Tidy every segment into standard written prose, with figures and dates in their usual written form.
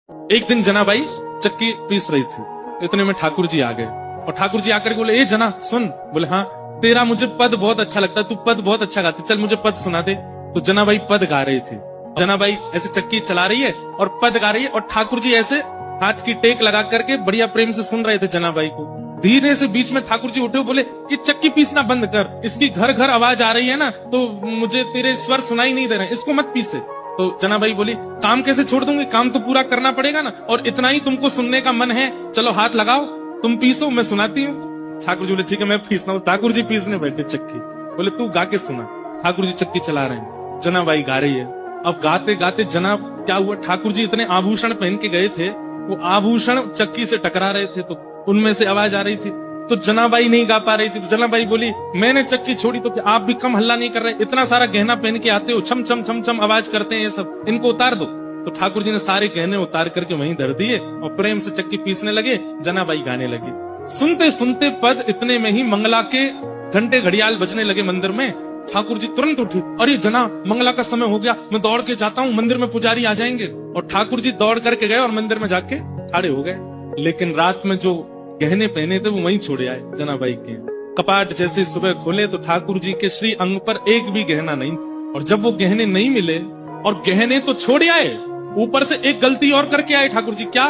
एक दिन जनाबाई चक्की पीस रही थी, इतने में ठाकुर जी आ गए और ठाकुर जी आकर बोले, ए जना सुन। बोले हाँ। तेरा मुझे पद बहुत अच्छा लगता है, तू पद बहुत अच्छा गाती, चल मुझे पद सुना दे। तो जनाबाई पद गा रही थी। जनाबाई ऐसे चक्की चला रही है और पद गा रही है और ठाकुर जी ऐसे हाथ की टेक लगा करके बढ़िया प्रेम से सुन रहे थे जनाबाई को। धीरे से बीच में ठाकुर जी उठे, बोले ये चक्की पीसना बंद कर, इसकी घर घर आवाज आ रही है ना, तो मुझे तेरे स्वर सुनाई नहीं दे रहे, इसको मत पीसे। तो जनाबाई बोली, काम कैसे छोड़ दूंगी, काम तो पूरा करना पड़ेगा ना, और इतना ही तुमको सुनने का मन है, चलो हाथ लगाओ, तुम पीसो, मैं सुनाती हूँ। ठाकुर जी बोले ठीक है मैं पीसना हूँ। ठाकुर जी पीसने बैठे चक्की, बोले तू गा के सुना। ठाकुर जी चक्की चला रहे हैं, जनाबाई गा रही है। अब गाते गाते जनाब क्या हुआ, ठाकुर जी इतने आभूषण पहन के गए थे, वो आभूषण चक्की से टकरा रहे थे, तो उनमें से आवाज आ रही थी, तो जनाबाई नहीं गा पा रही थी। तो जनाबाई बोली, मैंने चक्की छोड़ी तो क्या आप भी कम हल्ला नहीं कर रहे, इतना सारा गहना पहन के आते हो, छम छम छम छम आवाज करते हैं ये सब, इनको उतार दो। तो ठाकुर जी ने सारे गहने उतार करके वहीं धर दिए और प्रेम से चक्की पीसने लगे। जनाबाई गाने लगी। सुनते सुनते पद इतने में ही मंगला के घंटे घड़ियाल बजने लगे मंदिर में। ठाकुर जी तुरंत उठे, अरे जना मंगला का समय हो गया, मैं दौड़ के जाता हूँ, मंदिर में पुजारी आ जाएंगे। और ठाकुर जी दौड़ करके गए और मंदिर में जाके खड़े हो गए। लेकिन रात में जो गहने पहने थे वो वहीं छोड़े आए जनाबाई के। कपाट जैसे सुबह खोले तो ठाकुर जी के श्री अंग पर एक भी गहना नहीं था। और जब वो गहने नहीं मिले और गहने तो छोड़े आए, ऊपर से एक गलती और करके आए ठाकुर जी। क्या?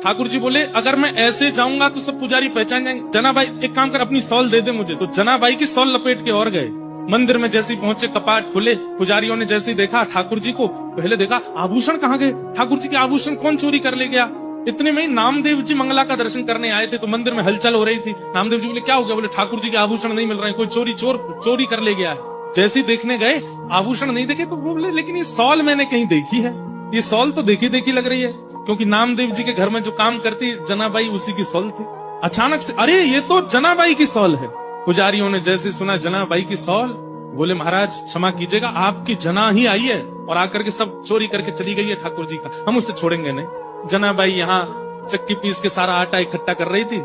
ठाकुर जी बोले, अगर मैं ऐसे जाऊंगा तो सब पुजारी पहचान जाएंगे, जनाबाई एक काम कर अपनी सॉल दे दे मुझे। तो जनाबाई की सॉल लपेट के और गए। मंदिर में जैसे पहुंचे, कपाट खुले, पुजारियों ने जैसे देखा ठाकुर जी को, पहले देखा आभूषण कहाँ गए, ठाकुर जी के आभूषण कौन चोरी कर ले गया। इतने में नामदेव जी मंगला का दर्शन करने आए थे, तो मंदिर में हलचल हो रही थी। नामदेव जी बोले क्या हो गया, बोले ठाकुर जी के आभूषण नहीं मिल रहे हैं, कोई चोरी कर ले गया है। जैसे ही देखने गए आभूषण नहीं देखे, तो वो बोले लेकिन ये सॉल मैंने कहीं देखी है, ये सॉल तो देखी लग रही है, क्योंकि नामदेव जी के घर में जो काम करती जनाबाई उसी की सॉल थी। अचानक से अरे ये तो जनाबाई की सॉल है। पुजारियों ने जैसे सुना जनाबाई की सॉल, बोले महाराज क्षमा कीजिएगा, आपकी जना ही आई है और आकर के सब चोरी करके चली गई है ठाकुर जी का, हम उससे छोड़ेंगे नहीं। जनाबाई यहाँ चक्की पीस के सारा आटा इकट्ठा कर रही थी।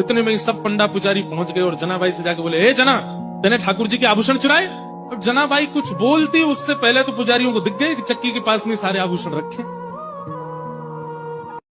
इतने में सब पंडा पुजारी पहुंच गए और जनाबाई से जाके बोले, हे जना, तेने ठाकुर जी के आभूषण चुराए। और जनाबाई कुछ बोलती उससे पहले तो पुजारियों को दिख गए कि चक्की के पास में सारे आभूषण रखे।